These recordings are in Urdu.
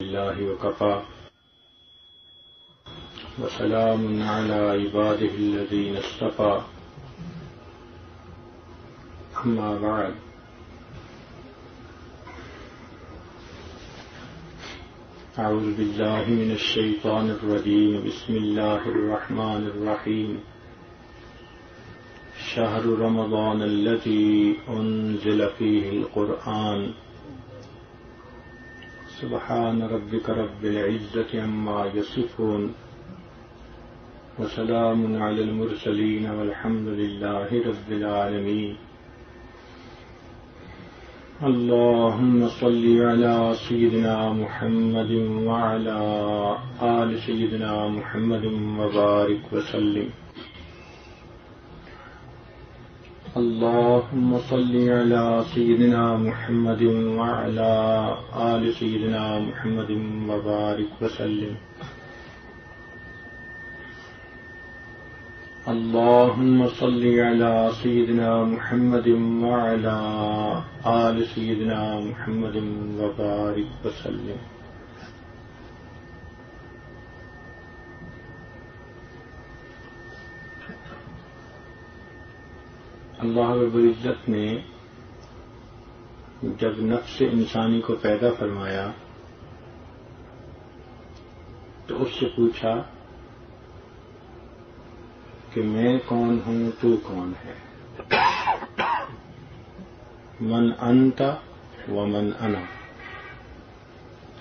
لله وكفى وسلام على عباده الذين اصطفى أما بعد أعوذ بالله من الشيطان الرجيم بسم الله الرحمن الرحيم شهر رمضان الذي أنزل فيه القرآن سبحان ربك رب العزة عما يصفون وسلام على المرسلين والحمد لله رب العالمين اللهم صل على سيدنا محمد وعلى آل سيدنا محمد وبارك وسلم اللهم صل على سيدنا محمد وعلى آل سيدنا محمد وبارك وسلم اللهم صل على سيدنا محمد وعلى آل سيدنا محمد وبارك وسلم اللہ رب العزت نے جب نفس انسانی کو پیدا فرمایا تو اس سے پوچھا کہ میں کون ہوں تو کون ہے من انت ومن انا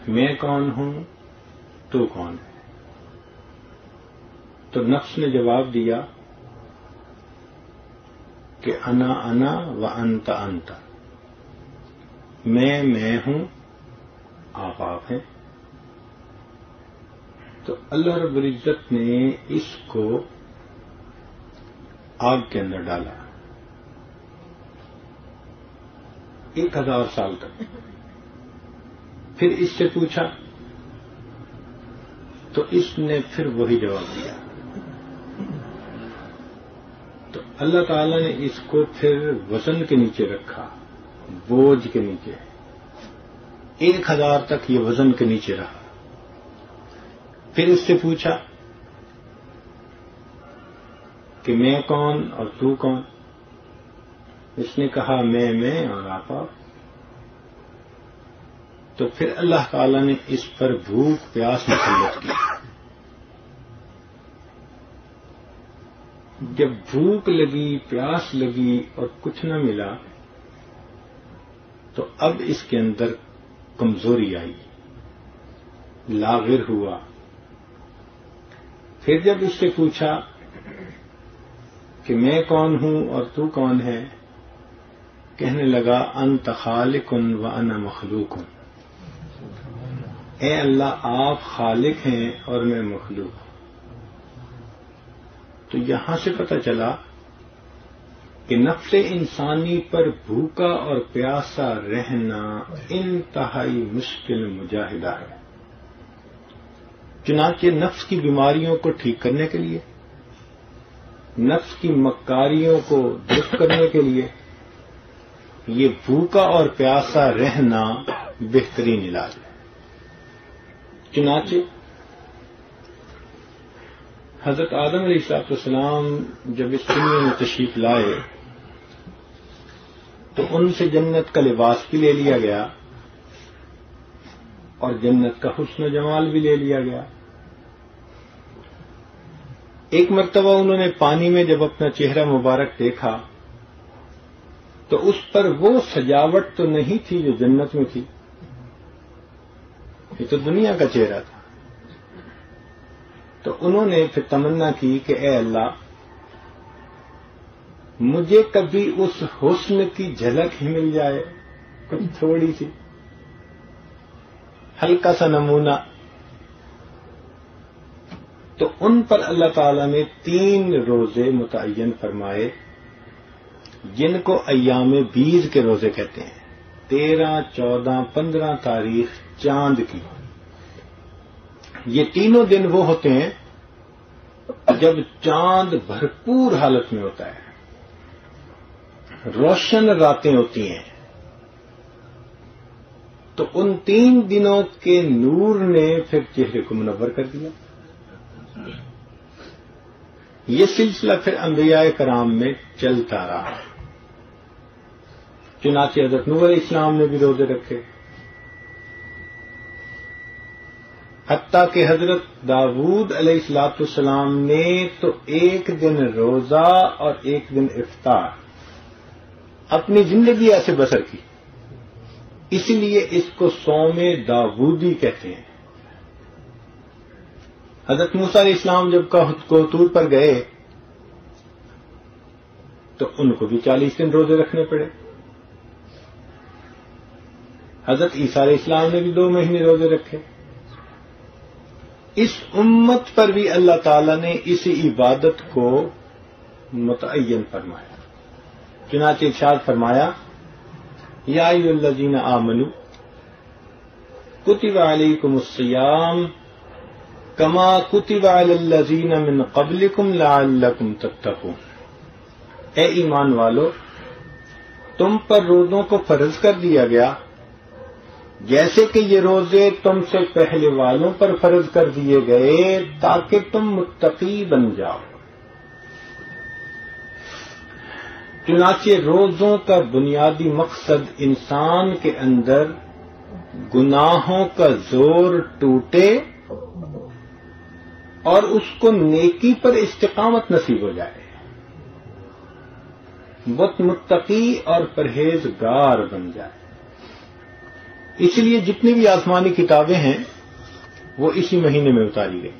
میں کون ہوں تو کون ہے تو نفس نے جواب دیا کہ انا انا و انت انت میں ہوں آپ ہیں تو اللہ رب العزت نے اس کو آگ کے اندر ڈالا 1000 سال تک پھر اس سے پوچھا تو اس نے پھر وہی جواب دیا تو اللہ تعالی نے اس کو پھر وزن کے نیچے رکھا بوجھ کے نیچے 1000 تک یہ وزن کے نیچے رہا پھر اس سے پوچھا کہ میں کون اور تو کون اس نے کہا میں اور آپ تو پھر اللہ تعالی نے اس پر بھوک پیاس مسلط کی جب بھوک لگی پیاس لگی اور کچھ نہ ملا تو اب اس کے اندر کمزوری آئی لاغر ہوا پھر جب اس سے پوچھا کہ میں کون ہوں اور تو کون ہے کہنے لگا انت خالق و انا مخلوق اے اللہ آپ خالق ہیں اور میں مخلوق ہوں تو یہاں سے پتہ چلا کہ نفس انسانی پر بھوکا اور پیاسا رہنا انتہائی مشکل مجاہدہ ہے چنانچہ نفس کی بیماریوں کو ٹھیک کرنے کے لیے نفس کی مکاریوں کو درست کرنے کے لیے یہ بھوکا اور پیاسا رہنا بہترین علاج ہے چنانچہ حضرت آدم علیہ السلام جب اس دنیا میں تشریف لائے تو ان سے جنت کا لباس بھی لے لیا گیا اور جنت کا حسن و جمال بھی لے لیا گیا ایک مرتبہ انہوں نے پانی میں جب اپنا چہرہ مبارک دیکھا تو اس پر وہ سجاوٹ تو نہیں تھی جو جنت میں تھی یہ تو دنیا کا چہرہ تھا تو انہوں نے پھر تمنا کی کہ اے اللہ مجھے کبھی اس حسن کی جھلک ہی مل جائے کچھ تھوڑی سی ہلکا سا نمونہ تو ان پر اللہ تعالی نے 3 روزے متعین فرمائے جن کو ایام بیض کے روزے کہتے ہیں 13, 14, 15 تاریخ چاند کی یہ تینوں دن وہ ہوتے ہیں جب چاند بھرپور حالت میں ہوتا ہے روشن راتیں ہوتی ہیں تو ان 3 دنوں کے نور نے پھر چہرے کو منور کر دیا. یہ سلسلہ پھر انبیاء کرام میں چلتا رہا. چنانچہ حضرت نوح علیہ السلام نے بھی روزے رکھے، حتیٰ کہ حضرت داؤد علیہ السلام نے تو 1 دن روزہ اور 1 دن افطار اپنی زندگی ایسے بسر کی. اسی لیے اس کو صوم داؤدی کہتے ہیں. حضرت موسیٰ علیہ السلام جب طور پر گئے تو ان کو بھی 40 دن روزے رکھنے پڑے. حضرت عیسیٰ علیہ السلام نے بھی 2 مہینے روزے رکھے. اس امت پر بھی اللہ تعالیٰ نے اسی عبادت کو متعین فرمایا. چنانچہ ارشاد فرمایا یا ایھا الذین آمنوا کتب علیکم الصیام کما کتب علی الذین من قبلکم لعلکم تتقون. اے ایمان والو، تم پر روزوں کو فرض کر دیا گیا جیسے کہ یہ روزے تم سے پہلے والوں پر فرض کر دیے گئے تاکہ تم متقی بن جاؤ. چنانچہ روزوں کا بنیادی مقصد انسان کے اندر گناہوں کا زور ٹوٹے اور اس کو نیکی پر استقامت نصیب ہو جائے، متقی اور پرہیزگار بن جائے. اس لیے جتنی بھی آسمانی کتابیں ہیں وہ اسی مہینے میں اتاری گئی.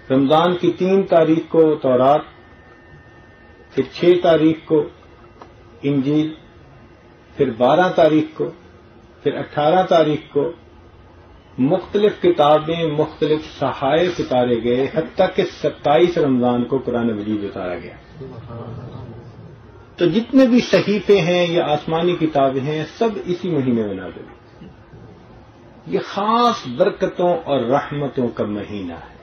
رمضان کی 3 تاریخ کو تورات، پھر 6 تاریخ کو انجیل، پھر 12 تاریخ کو، پھر 18 تاریخ کو مختلف کتابیں مختلف صحائف اتارے گئے، حتیٰ کہ 27 رمضان کو قرآن مجید اتارا گیا. تو جتنے بھی صحیفے ہیں یا آسمانی کتابیں ہیں سب اسی مہینے میں نازل ہوئی. یہ خاص برکتوں اور رحمتوں کا مہینہ ہے.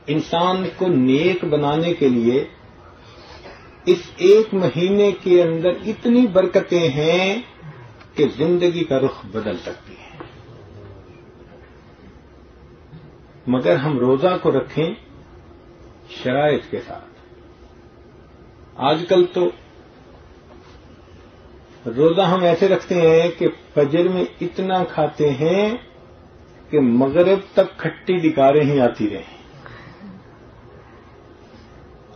انسان کو نیک بنانے کے لیے اس ایک مہینے کے اندر اتنی برکتیں ہیں کہ زندگی کا رخ بدل سکتی ہے. مگر ہم روزہ کو رکھیں شرائط کے ساتھ. آج کل تو روزہ ہم ایسے رکھتے ہیں کہ فجر میں اتنا کھاتے ہیں کہ مغرب تک کھٹی ڈکاریں ہی آتی رہیں،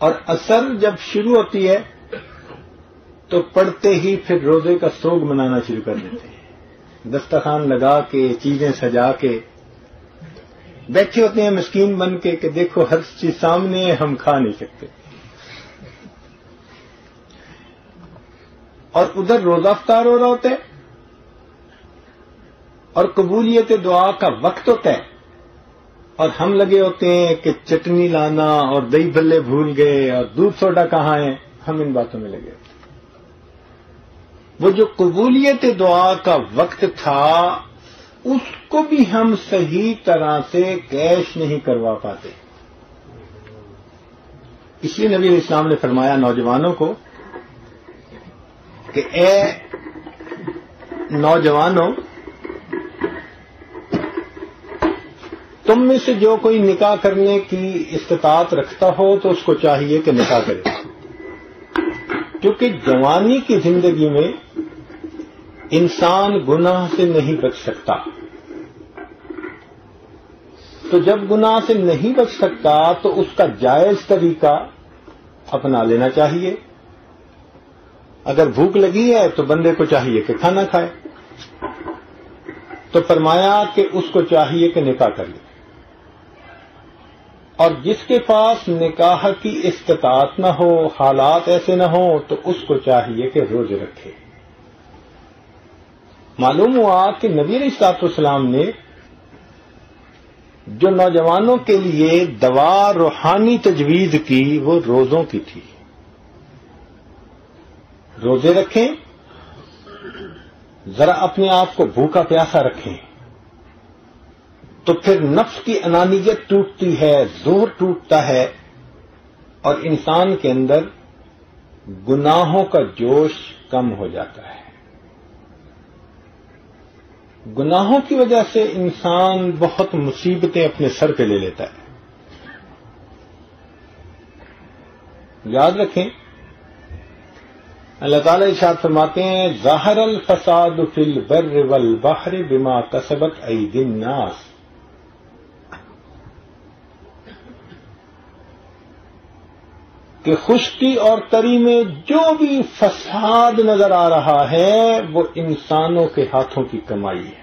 اور عصر جب شروع ہوتی ہے تو پڑھتے ہی پھر روزے کا سوگ منانا شروع کر دیتے ہیں. دسترخوان لگا کے، چیزیں سجا کے بیٹھے ہوتے ہیں مسکین بن کے کہ دیکھو ہر چیز سامنے ہے، ہم کھا نہیں سکتے. اور ادھر روزہ افطار ہو رہا ہوتا ہے اور قبولیت دعا کا وقت ہوتا ہے، اور ہم لگے ہوتے ہیں کہ چٹنی لانا اور دہی بھلے بھول گئے اور دودھ سوڈا کہاں ہے، ہم ان باتوں میں لگے ہوتے ہیں. وہ جو قبولیت دعا کا وقت تھا اس کو بھی ہم صحیح طرح سے کیش نہیں کروا پاتے. اس لیے نبی علیہ السلام نے فرمایا نوجوانوں کو کہ اے نوجوانوں، تم میں سے جو کوئی نکاح کرنے کی استطاعت رکھتا ہو تو اس کو چاہیے کہ نکاح کرے، کیونکہ جوانی کی زندگی میں انسان گناہ سے نہیں بچ سکتا. تو جب گناہ سے نہیں بچ سکتا تو اس کا جائز طریقہ اپنا لینا چاہیے. اگر بھوک لگی ہے تو بندے کو چاہیے کہ کھانا کھائے، تو فرمایا کہ اس کو چاہیے کہ نکاح کر لے. اور جس کے پاس نکاح کی استطاعت نہ ہو، حالات ایسے نہ ہوں، تو اس کو چاہیے کہ روزے رکھے. معلوم ہوا کہ نبی علیہ الصلوۃ والسلام نے جو نوجوانوں کے لیے دوا روحانی تجویز کی وہ روزوں کی تھی. روزے رکھیں، ذرا اپنے آپ کو بھوکا پیاسا رکھیں، تو پھر نفس کی انانیت ٹوٹتی ہے، زور ٹوٹتا ہے، اور انسان کے اندر گناہوں کا جوش کم ہو جاتا ہے. گناہوں کی وجہ سے انسان بہت مصیبتیں اپنے سر پہ لے لیتا ہے. یاد رکھیں اللہ تعالیٰ ارشاد فرماتے ہیں ظاہر الفساد فی البر والبحر بما کسبت ایدی الناس. کہ خشکی اور تری میں جو بھی فساد نظر آ رہا ہے وہ انسانوں کے ہاتھوں کی کمائی ہے.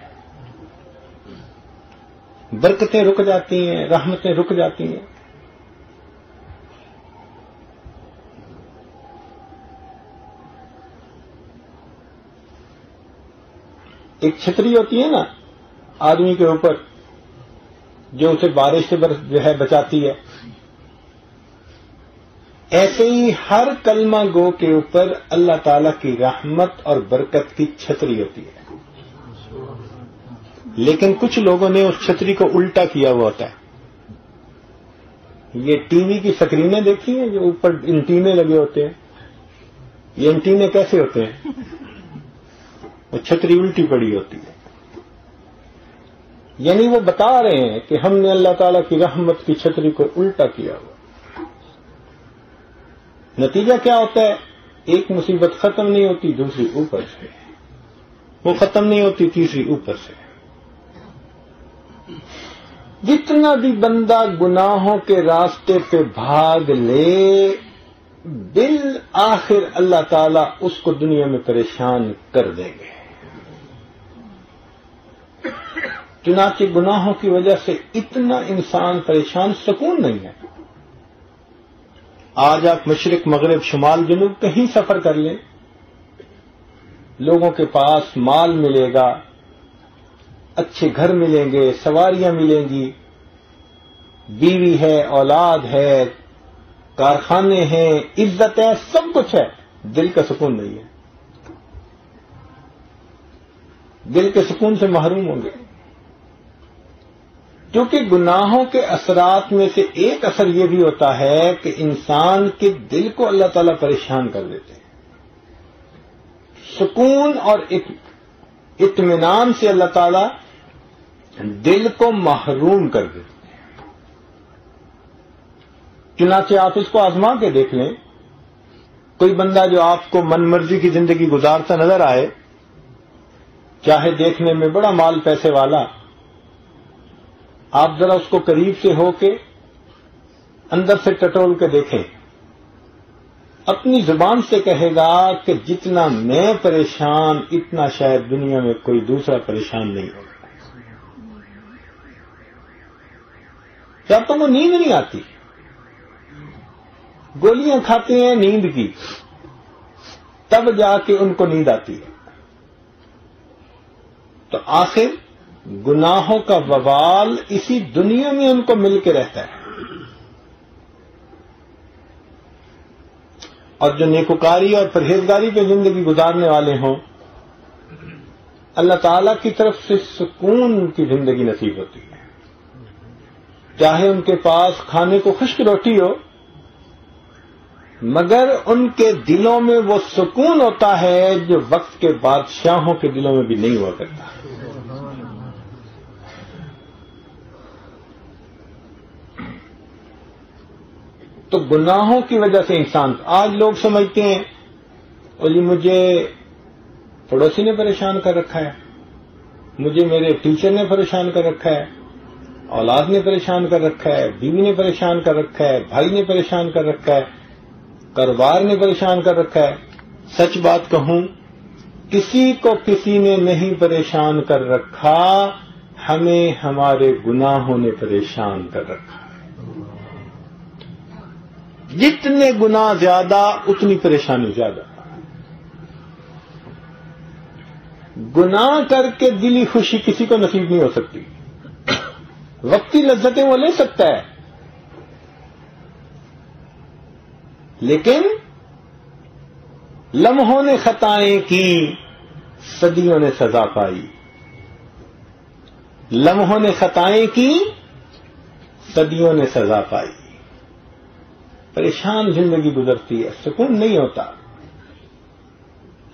برکتیں رک جاتی ہیں، رحمتیں رک جاتی ہیں. ایک چھتری ہوتی ہے نا آدمی کے اوپر جو اسے بارش سے جو ہے بچاتی ہے، ایسے ہی ہر کلمہ گو کے اوپر اللہ تعالی کی رحمت اور برکت کی چھتری ہوتی ہے. لیکن کچھ لوگوں نے اس چھتری کو الٹا کیا ہوا ہوتا ہے. یہ ٹی وی کی سکرینیں دیکھی ہیں جو اوپر انٹینے لگے ہوتے ہیں. یہ انٹینے کیسے ہوتے ہیں؟ وہ چھتری الٹی پڑی ہوتی ہے. یعنی وہ بتا رہے ہیں کہ ہم نے اللہ تعالی کی رحمت کی چھتری کو الٹا کیا ہوا. نتیجہ کیا ہوتا ہے؟ ایک مصیبت ختم نہیں ہوتی دوسری اوپر سے، وہ ختم نہیں ہوتی تیسری اوپر سے. جتنا بھی بندہ گناہوں کے راستے پہ بھاگ لے بالآخر اللہ تعالیٰ اس کو دنیا میں پریشان کر دیں گے. چنانچہ گناہوں کی وجہ سے اتنا انسان پریشان، سکون نہیں ہے. آج آپ مشرق مغرب شمال جنوب کہیں سفر کر لیں، لوگوں کے پاس مال ملے گا، اچھے گھر ملیں گے، سواریاں ملیں گی، بیوی ہے، اولاد ہے، کارخانے ہیں، عزت ہے، سب کچھ ہے، دل کا سکون نہیں ہے. دل کے سکون سے محروم ہوں گے. کیونکہ گناہوں کے اثرات میں سے ایک اثر یہ بھی ہوتا ہے کہ انسان کے دل کو اللہ تعالیٰ پریشان کر دیتے ہیں. سکون اور اطمینان سے اللہ تعالیٰ دل کو محروم کر دیتے ہیں. چنانچہ آپ اس کو آزما کے دیکھ لیں. کوئی بندہ جو آپ کو من مرضی کی زندگی گزارتا نظر آئے، چاہے دیکھنے میں بڑا مال پیسے والا، آپ ذرا اس کو قریب سے ہو کے اندر سے ٹٹول کے دیکھیں، اپنی زبان سے کہے گا کہ جتنا میں پریشان اتنا شاید دنیا میں کوئی دوسرا پریشان نہیں ہوگا. کیا تم کو نیند نہیں آتی؟ گولیاں کھاتے ہیں نیند کی، تب جا کے ان کو نیند آتی ہے. تو آخر گناہوں کا وبال اسی دنیا میں ان کو مل کے رہتا ہے. اور جو نیکوکاری اور پرہیزگاری پہ زندگی گزارنے والے ہوں، اللہ تعالی کی طرف سے سکون کی زندگی نصیب ہوتی ہے. چاہے ان کے پاس کھانے کو خشک روٹی ہو، مگر ان کے دلوں میں وہ سکون ہوتا ہے جو وقت کے بادشاہوں کے دلوں میں بھی نہیں ہوا کرتا. تو گناہوں کی وجہ سے انسان، آج لوگ سمجھتے ہیں اور یہ مجھے پڑوسی نے پریشان کر رکھا ہے، مجھے میرے ٹیچر نے پریشان کر رکھا ہے، اولاد نے پریشان کر رکھا ہے، بیوی نے پریشان کر رکھا ہے، بھائی نے پریشان کر رکھا ہے، کاروبار نے پریشان کر رکھا ہے. سچ بات کہوں، کسی کو کسی نے نہیں پریشان کر رکھا، ہمیں ہمارے گناہوں نے پریشان کر رکھا. جتنے گناہ زیادہ اتنی پریشانی زیادہ. گناہ کر کے دلی خوشی کسی کو نصیب نہیں ہو سکتی. وقتی لذتیں وہ لے سکتا ہے، لیکن لمحوں نے خطائیں کی، صدیوں نے سزا پائی. لمحوں نے خطائیں کی، صدیوں نے سزا پائی. پریشان زندگی گزرتی ہے، سکون نہیں ہوتا،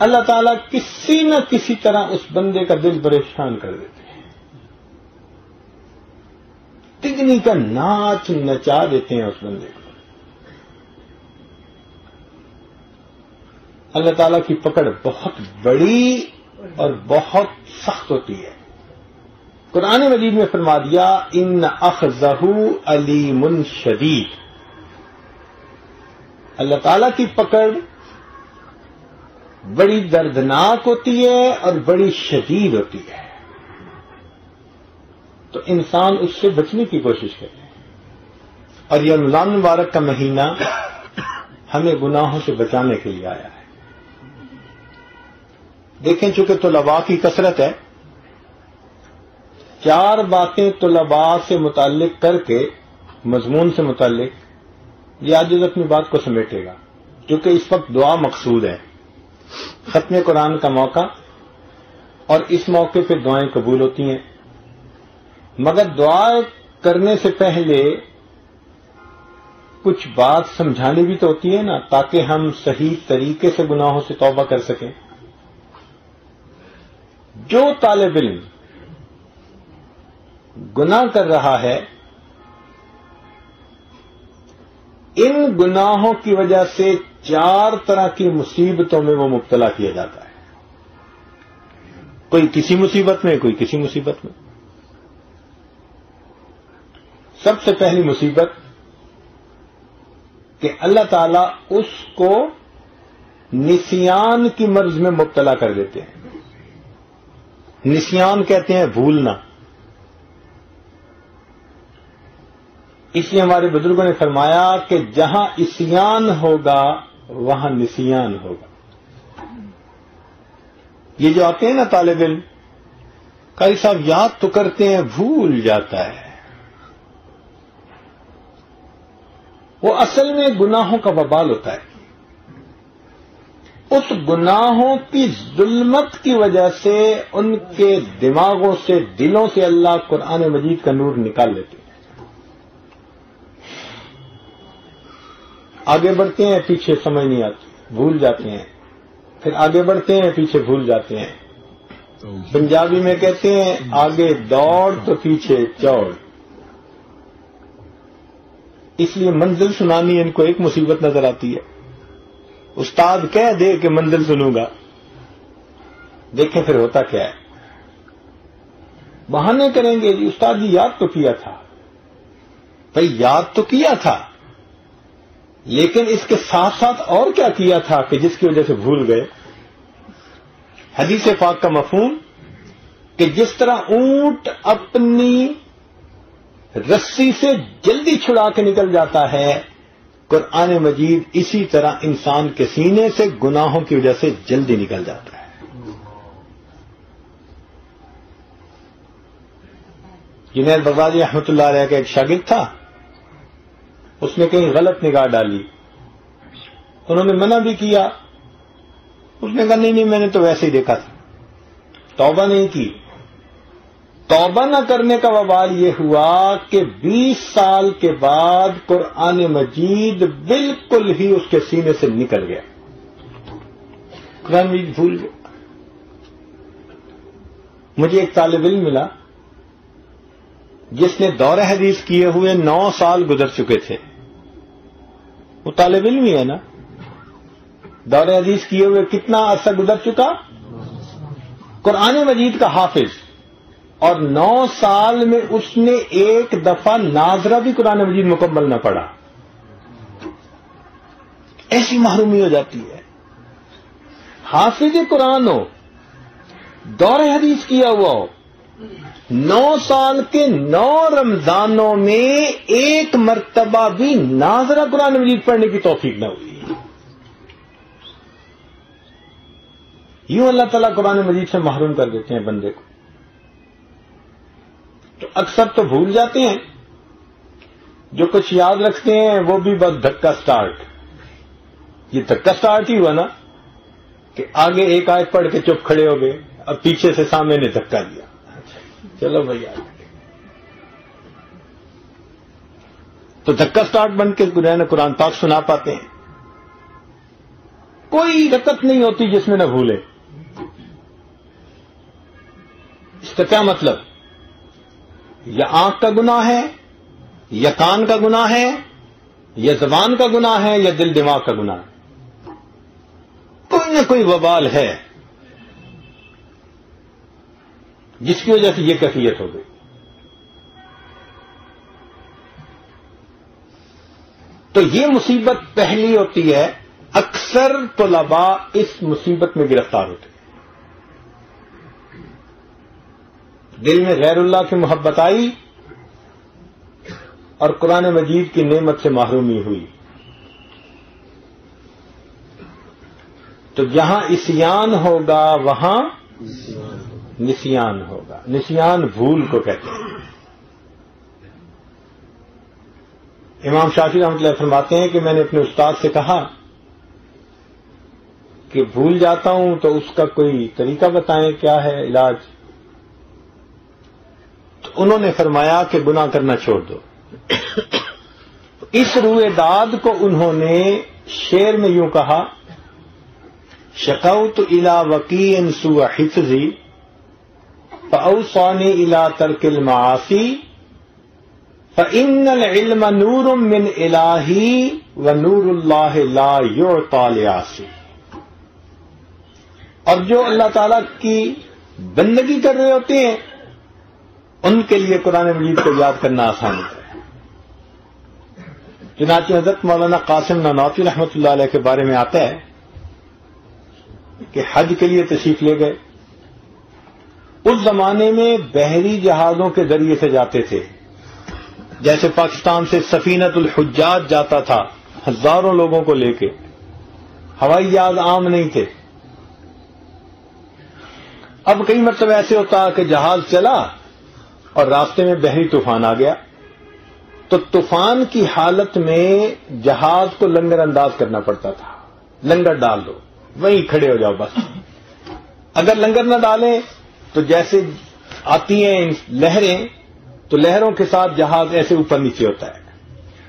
اللہ تعالیٰ کسی نہ کسی طرح اس بندے کا دل پریشان کر دیتے ہیں، تگنی کا ناچ نچا دیتے ہیں اس بندے کو۔ اللہ تعالیٰ کی پکڑ بہت بڑی اور بہت سخت ہوتی ہے۔ قرآن مجید میں فرما دیا ان اخذہ علیم شدید، اللہ تعالیٰ کی پکڑ بڑی دردناک ہوتی ہے اور بڑی شدید ہوتی ہے، تو انسان اس سے بچنے کی کوشش کرے۔ اور یہ رمضان مبارک کا مہینہ ہمیں گناہوں سے بچانے کے لیے آیا ہے۔ دیکھیں چونکہ طلباء کی کثرت ہے، 4 باتیں طلباء سے متعلق کر کے مضمون سے متعلق یہ آج اپنی بات کو سمیٹے گا، کیونکہ اس وقت دعا مقصود ہے، ختم قرآن کا موقع، اور اس موقع پہ دعائیں قبول ہوتی ہیں، مگر دعا کرنے سے پہلے کچھ بات سمجھانی بھی تو ہوتی ہے نا، تاکہ ہم صحیح طریقے سے گناہوں سے توبہ کر سکیں۔ جو طالب علم گناہ کر رہا ہے، ان گناہوں کی وجہ سے 4 طرح کی مصیبتوں میں وہ مبتلا کیا جاتا ہے، کوئی کسی مصیبت میں، کوئی کسی مصیبت میں۔ سب سے پہلی مصیبت کہ اللہ تعالیٰ اس کو نسیان کی مرض میں مبتلا کر دیتے ہیں۔ نسیان کہتے ہیں بھولنا، اس لیے ہمارے بزرگوں نے فرمایا کہ جہاں عصیان ہوگا وہاں نسیان ہوگا۔ یہ جو آتے ہیں نا طالب علم، قاری صاحب یاد تو کرتے ہیں بھول جاتا ہے، وہ اصل میں گناہوں کا وبال ہوتا ہے۔ اس گناہوں کی ظلمت کی وجہ سے ان کے دماغوں سے، دلوں سے اللہ قرآن مجید کا نور نکال لیتے ہیں۔ آگے بڑھتے ہیں، پیچھے سمجھ نہیں آتی، بھول جاتے ہیں، پھر آگے بڑھتے ہیں، پیچھے بھول جاتے ہیں۔ پنجابی میں کہتے ہیں آگے دوڑ تو پیچھے چوڑ۔ اس لیے منزل سنانی ان کو ایک مصیبت نظر آتی ہے۔ استاد کہہ دے کہ منزل سنوں گا، دیکھیں پھر ہوتا کیا ہے، بہانے کریں گے، جی استاد جی یاد تو کیا تھا۔ بھئی یاد تو کیا تھا، لیکن اس کے ساتھ ساتھ اور کیا کیا تھا کہ جس کی وجہ سے بھول گئے؟ حدیث پاک کا مفہوم کہ جس طرح اونٹ اپنی رسی سے جلدی چھڑا کے نکل جاتا ہے، قرآن مجید اسی طرح انسان کے سینے سے گناہوں کی وجہ سے جلدی نکل جاتا ہے۔ جنید بغدادی رحمۃ اللہ علیہ کا ایک شاگرد تھا، اس نے کہیں غلط نگاہ ڈالی، انہوں نے منع بھی کیا، اس نے کہا نہیں میں نے تو ویسے ہی دیکھا تھا، توبہ نہیں کی۔ توبہ نہ کرنے کا وبال یہ ہوا کہ 20 سال کے بعد قرآن مجید بالکل ہی اس کے سینے سے نکل گیا، قرآن مجید بھول گیا۔ مجھے ایک طالب علم ملا جس نے دور حدیث کیے ہوئے 9 سال گزر چکے تھے، وہ طالب علم ہی ہے نا، دور حدیث کیے ہوئے کتنا عرصہ گزر چکا؟ قرآن مجید کا حافظ، اور 9 سال میں اس نے ایک دفعہ ناظرہ بھی قرآن مجید مکمل نہ پڑھا۔ ایسی محرومی ہو جاتی ہے۔ حافظ قرآن ہو، دور حدیث کیا ہوا ہو، 9 سال کے 9 رمضانوں میں ایک مرتبہ بھی ناظرہ قرآن مجید پڑھنے کی توفیق نہ ہوئی۔ یوں اللہ تعالیٰ قرآن مجید سے محروم کر دیتے ہیں بندے کو۔ تو اکثر تو بھول جاتے ہیں، جو کچھ یاد رکھتے ہیں وہ بھی بس دھکا سٹارٹ۔ یہ دھکا سٹارٹ ہی ہوا نا کہ آگے ایک آیت پڑھ کے چپ کھڑے ہو گئے، اب پیچھے سے سامنے نے دھکا دیا، چلو بھائی آگے۔ تو دھکا سٹارٹ بن کے قرآن پاک سنا پاتے ہیں. کوئی رکعت نہیں ہوتی جس میں نہ بھولے. اس کا کیا مطلب؟ یا آنکھ کا گناہ ہے، یا کان کا گناہ ہے، یا زبان کا گناہ ہے، یا دل دماغ کا گناہ ہے. کوئی نہ کوئی وبال ہے جس کی وجہ سے یہ کیفیت ہو گئی. تو یہ مصیبت پہلی ہوتی ہے. اکثر طلباء اس مصیبت میں گرفتار ہوتے ہیں. دل میں غیر اللہ کی محبت آئی اور قرآن مجید کی نعمت سے محرومی ہوئی. تو جہاں عصیان ہوگا وہاں نسیان ہوگا. نسیان بھول کو کہتے ہیں. امام شافعی رحمۃ اللہ فرماتے ہیں کہ میں نے اپنے استاد سے کہا کہ بھول جاتا ہوں تو اس کا کوئی طریقہ بتائیں، کیا ہے علاج؟ تو انہوں نے فرمایا کہ گناہ کرنا چھوڑ دو. اس روئے داد کو انہوں نے شعر میں یوں کہا: شکوت الی وکیع سوء حفظی فاوصانی الی ترک المعاصی فإن العلم نور من الہی ونور اللہ لا یعطی لعاصی. اور جو اللہ تعالی کی بندگی کر رہے ہوتے ہیں ان کے لیے قرآن مجید کو یاد کرنا آسان ہے. چنانچہ حضرت مولانا قاسم نانوتوی رحمۃ اللہ علیہ کے بارے میں آتا ہے کہ حج کے لیے تشریف لے گئے. اس زمانے میں بحری جہازوں کے ذریعے سے جاتے تھے. جیسے پاکستان سے سفینۃ الحجاج جاتا تھا ہزاروں لوگوں کو لے کے. ہوائی جہاز عام نہیں تھے. اب کئی مرتبہ ایسے ہوتا کہ جہاز چلا اور راستے میں بحری طوفان آ گیا تو طوفان کی حالت میں جہاز کو لنگر انداز کرنا پڑتا تھا. لنگر ڈال دو، وہیں کھڑے ہو جاؤ بس. اگر لنگر نہ ڈالیں تو جیسے آتی ہیں لہریں تو لہروں کے ساتھ جہاز ایسے اوپر نیچے ہوتا ہے.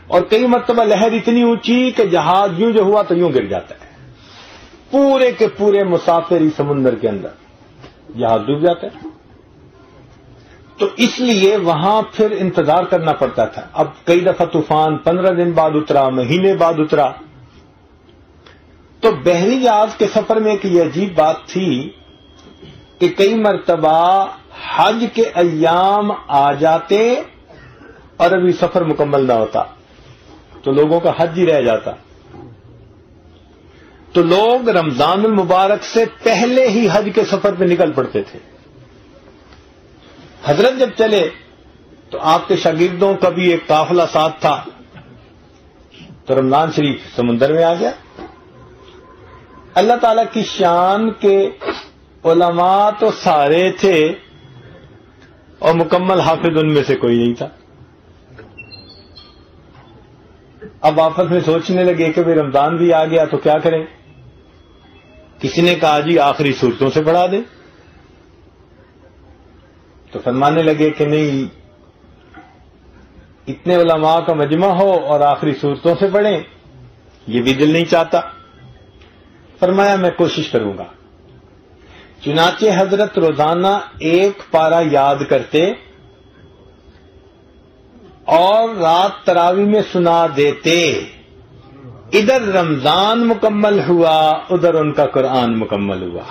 اور کئی مرتبہ لہر اتنی اونچی کہ جہاز یوں جو ہوا تو یوں گر جاتا ہے. پورے کے پورے مسافر سمندر کے اندر جہاز ڈوب جاتا ہے. تو اس لیے وہاں پھر انتظار کرنا پڑتا تھا. اب کئی دفعہ طوفان 15 دن بعد اترا، مہینے بعد اترا. تو بحری جہاز کے سفر میں ایک یہ عجیب بات تھی کہ کئی مرتبہ حج کے ایام آ جاتے اور ابھی سفر مکمل نہ ہوتا تو لوگوں کا حج ہی رہ جاتا. تو لوگ رمضان المبارک سے پہلے ہی حج کے سفر پہ نکل پڑتے تھے. حضرت جب چلے تو آپ کے شاگردوں کا بھی ایک قافلہ ساتھ تھا. تو رمضان شریف سمندر میں آ گیا. اللہ تعالی کی شان کے علماء تو سارے تھے اور مکمل حافظ ان میں سے کوئی نہیں تھا. اب آپس میں سوچنے لگے کہ بھئی رمضان بھی آ گیا تو کیا کریں. کسی نے کہا جی آخری صورتوں سے پڑھا دیں. تو فرمانے لگے کہ نہیں، اتنے علماء کا مجمع ہو اور آخری صورتوں سے پڑھیں یہ بھی دل نہیں چاہتا. فرمایا میں کوشش کروں گا. چنانچہ حضرت روزانہ ایک پارہ یاد کرتے اور رات تراویح میں سنا دیتے. ادھر رمضان مکمل ہوا، ادھر ان کا قرآن مکمل ہوا.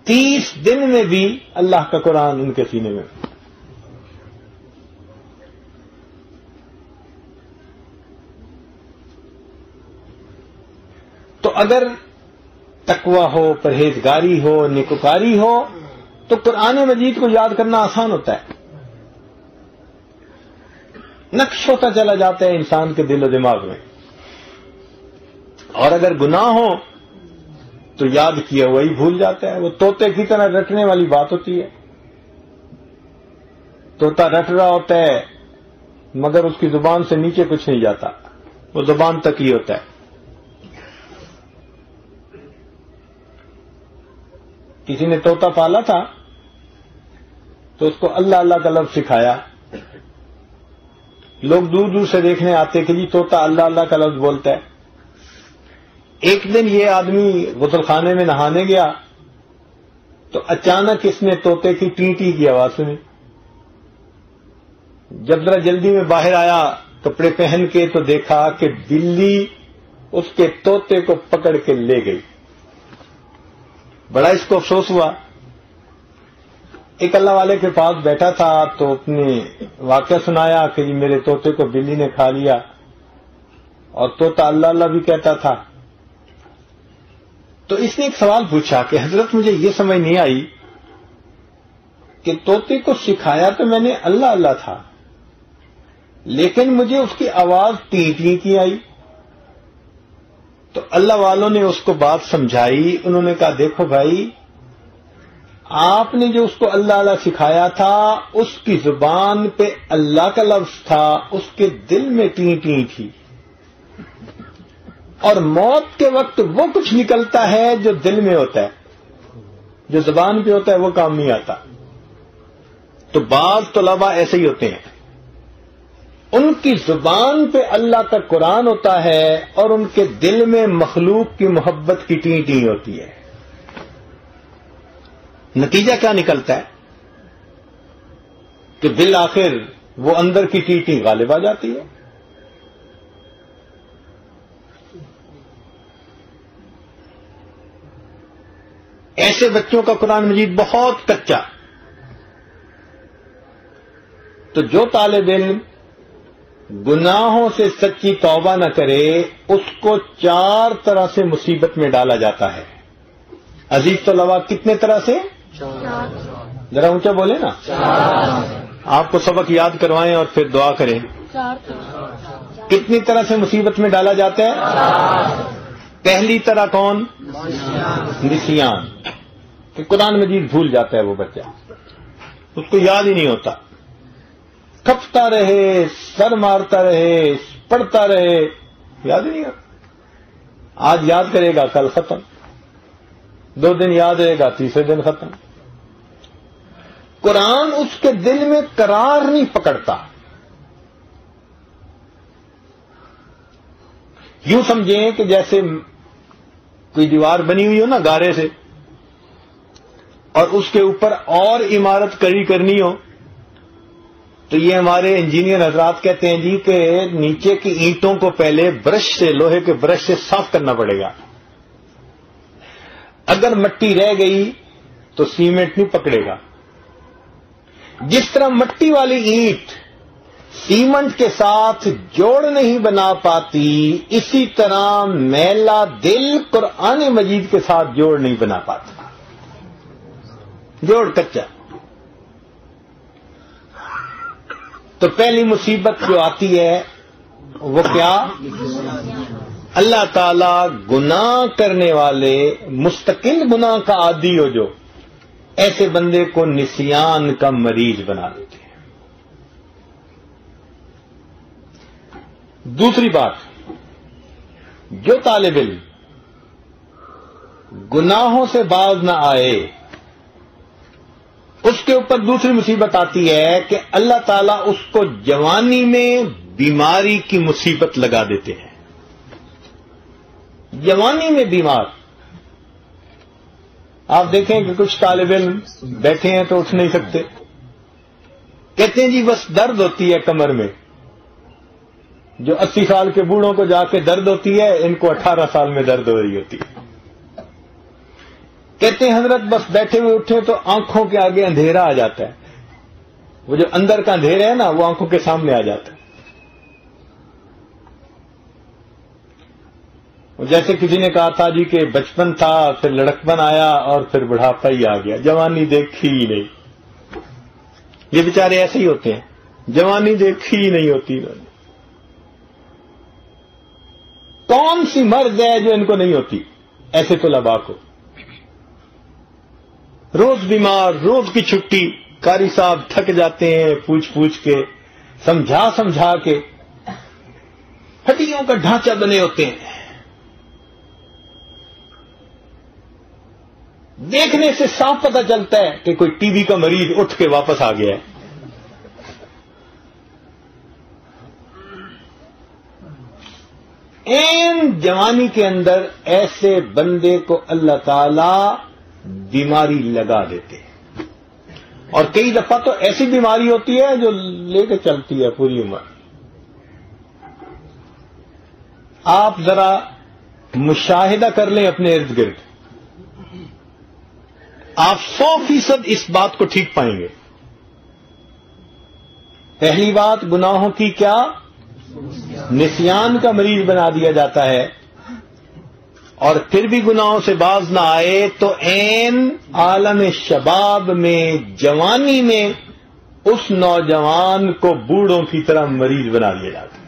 30 دن میں بھی اللہ کا قرآن ان کے سینے میں. تو اگر تقویٰ ہو، پرہیزگاری ہو، نیکوکاری ہو تو قرآن مجید کو یاد کرنا آسان ہوتا ہے. نقش ہوتا چلا جاتا ہے انسان کے دل و دماغ میں. اور اگر گناہ ہو تو یاد کیا وہی بھول جاتا ہے. وہ طوطے کی طرح رٹنے والی بات ہوتی ہے. طوطا رٹ رہا ہوتا ہے مگر اس کی زبان سے نیچے کچھ نہیں جاتا، وہ زبان تک ہی ہوتا ہے. کسی نے طوطا پالا تھا تو اس کو اللہ اللہ کا لفظ سکھایا لوگ دور دور سے دیکھنے آتے کہ جی طوطا اللہ اللہ کا لفظ بولتا ہے. ایک دن یہ آدمی غسل خانے میں نہانے گیا تو اچانک اس نے طوطے کی ٹی ٹی کی آواز سنی. جب ذرا جلدی میں باہر آیا کپڑے پہن کے تو دیکھا کہ بلی اس کے طوطے کو پکڑ کے لے گئی. بڑا اس کو افسوس ہوا. ایک اللہ والے کے پاس بیٹھا تھا تو اپنے واقعہ سنایا کہ جی میرے طوطے کو بلی نے کھا لیا اور طوطا اللہ اللہ بھی کہتا تھا. تو اس نے ایک سوال پوچھا کہ حضرت مجھے یہ سمجھ نہیں آئی کہ طوطے کو سکھایا تو میں نے اللہ اللہ تھا لیکن مجھے اس کی آواز ٹی ٹی کی آئی. تو اللہ والوں نے اس کو بات سمجھائی. انہوں نے کہا دیکھو بھائی آپ نے جو اس کو اللہ اللہ سکھایا تھا اس کی زبان پہ اللہ کا لفظ تھا, اس کے دل میں ٹی ٹی تھی, اور موت کے وقت وہ کچھ نکلتا ہے جو دل میں ہوتا ہے, جو زبان پہ ہوتا ہے وہ کام نہیں آتا. تو بعض طلباء ایسے ہی ہوتے ہیں, ان کی زبان پہ اللہ کا قرآن ہوتا ہے اور ان کے دل میں مخلوق کی محبت کی ٹی ٹی ہوتی ہے. نتیجہ کیا نکلتا ہے کہ بالآخر وہ اندر کی ٹی ٹی غالب آ جاتی ہے. ایسے بچوں کا قرآن مجید بہت کچا. تو جو طالب علم گناہوں سے سچی توبہ نہ کرے اس کو 4 طرح سے مصیبت میں ڈالا جاتا ہے. عزیز طلباء کتنے طرح سے؟ 4. ذرا اونچا بولے نا. 4. آپ کو سبق یاد کروائیں اور پھر دعا کریں. 4. کتنی طرح سے مصیبت میں ڈالا جاتا ہے؟ 4. پہلی طرح کون؟ نسیان. کہ قرآن مجید بھول جاتا ہے وہ بچہ, اس کو یاد ہی نہیں ہوتا, کھپتا رہے, سر مارتا رہے, پڑھتا رہے, یاد ہی نہیں ہوتا. آج یاد کرے گا کل ختم, 2 دن یاد رہے گا تیسرے دن ختم. قرآن اس کے دل میں قرار نہیں پکڑتا. یوں سمجھیں کہ جیسے کوئی دیوار بنی ہوئی ہو نا گارے سے, اور اس کے اوپر اور عمارت کڑی کرنی ہو تو یہ ہمارے انجینئر حضرات کہتے ہیں جی کہ نیچے کی اینٹوں کو پہلے برش سے, لوہے کے برش سے صاف کرنا پڑے گا. اگر مٹی رہ گئی تو سیمنٹ نہیں پکڑے گا. جس طرح مٹی والی اینٹ سیمنٹ کے ساتھ جوڑ نہیں بنا پاتی, اسی طرح میلا دل قرآن مجید کے ساتھ جوڑ نہیں بنا پاتا. جوڑ کچا. تو پہلی مصیبت جو آتی ہے وہ کیا؟ اللہ تعالی گناہ کرنے والے, مستقل گناہ کا عادی ہو جو, ایسے بندے کو نسیان کا مریض بنا دیتے ہیں. دوسری بات, جو طالب علم گناہوں سے باز نہ آئے اس کے اوپر دوسری مصیبت آتی ہے کہ اللہ تعالیٰ اس کو جوانی میں بیماری کی مصیبت لگا دیتے ہیں. جوانی میں بیمار. آپ دیکھیں کہ کچھ طالب علم بیٹھے ہیں تو اٹھ نہیں سکتے, کہتے ہیں جی بس درد ہوتی ہے کمر میں. جو 80 سال کے بوڑھوں کو جا کے درد ہوتی ہے, ان کو 18 سال میں درد ہو رہی ہوتی ہے. کہتے ہیں حضرت بس بیٹھے ہوئے اٹھے تو آنکھوں کے آگے اندھیرا آ جاتا ہے. وہ جو اندر کا اندھیرا ہے نا وہ آنکھوں کے سامنے آ جاتا ہے. جیسے کسی نے کہا تھا جی کہ بچپن تھا, پھر لڑکپن آیا اور پھر بڑھاپا ہی آ گیا, جوانی دیکھی ہی نہیں. یہ بیچارے ایسے ہی ہوتے ہیں, جوانی دیکھی ہی نہیں ہوتی. کون سی مرض ہے جو ان کو نہیں ہوتی؟ ایسے طلباء کو روز بیمار, روز کی چھٹی, قاری صاحب تھک جاتے ہیں پوچھ پوچھ کے, سمجھا سمجھا کے, ہڈیوں کا ڈھانچہ بنے ہوتے ہیں. دیکھنے سے صاف پتہ چلتا ہے کہ کوئی ٹی بی کا مریض اٹھ کے واپس آ گیا ہے. این جوانی کے اندر ایسے بندے کو اللہ تعالی بیماری لگا دیتے ہیں، اور کئی دفعہ تو ایسی بیماری ہوتی ہے جو لے کے چلتی ہے پوری عمر۔ آپ ذرا مشاہدہ کر لیں اپنے ارد گرد، آپ 100% اس بات کو ٹھیک پائیں گے۔ پہلی بات، گناہوں کی کیا نسیان کا مریض بنا دیا جاتا ہے، اور پھر بھی گناہوں سے باز نہ آئے تو عین عالم شباب میں، جوانی میں، اس نوجوان کو بوڑھوں کی طرح مریض بنا دیا جاتا ہے۔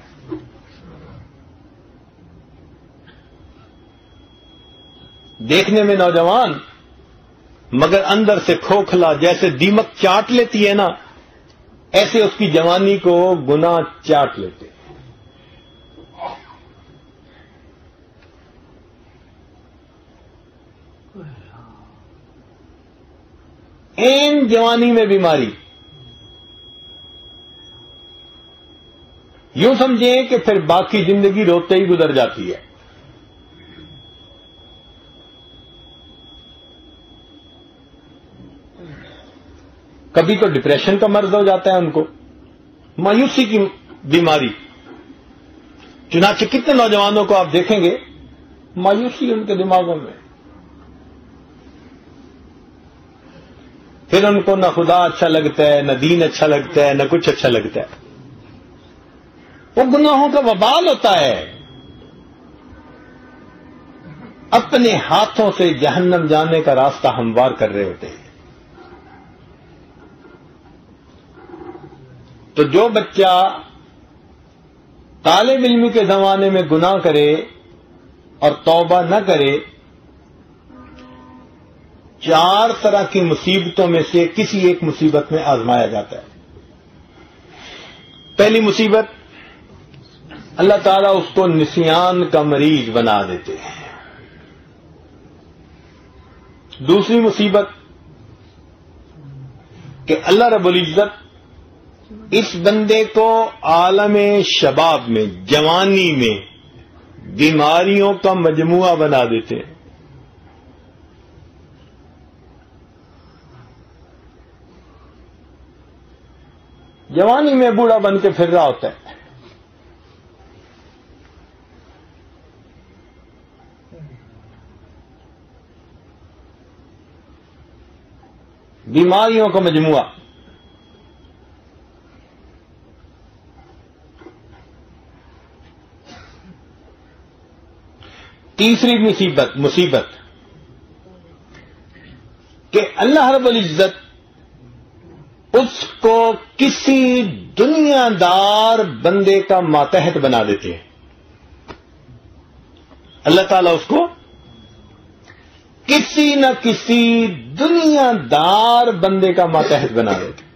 دیکھنے میں نوجوان مگر اندر سے کھوکھلا، جیسے دیمک چاٹ لیتی ہے نا، ایسے اس کی جوانی کو گناہ چاٹ لیتے۔ این جوانی میں بیماری، یوں سمجھیں کہ پھر باقی زندگی روتے ہی گزر جاتی ہے۔ کبھی تو ڈپریشن کا مرض ہو جاتا ہے ان کو، مایوسی کی بیماری۔ چنانچہ کتنے نوجوانوں کو آپ دیکھیں گے مایوسی ان کے دماغوں میں، پھر ان کو نہ خدا اچھا لگتا ہے، نہ دین اچھا لگتا ہے، نہ کچھ اچھا لگتا ہے۔ وہ گناہوں کا وبال ہوتا ہے، اپنے ہاتھوں سے جہنم جانے کا راستہ ہموار کر رہے ہوتے ہیں۔ تو جو بچہ طالب علمی کے زمانے میں گناہ کرے اور توبہ نہ کرے، 4 طرح کی مصیبتوں میں سے کسی ایک مصیبت میں آزمایا جاتا ہے۔ پہلی مصیبت، اللہ تعالیٰ اس کو نسیان کا مریض بنا دیتے ہیں۔ دوسری مصیبت کہ اللہ رب العزت اس بندے کو عالم شباب میں، جوانی میں بیماریوں کا مجموعہ بنا دیتے ہیں۔ جوانی میں بوڑھا بن کے پھر رہا ہوتا ہے، بیماریوں کا مجموعہ۔ تیسری مصیبت کہ اللہ رب العزت اس کو کسی دنیا دار بندے کا ماتحت بنا دیتے ہیں۔ اللہ تعالیٰ اس کو کسی نہ کسی دنیا دار بندے کا ماتحت بنا دیتے ہیں،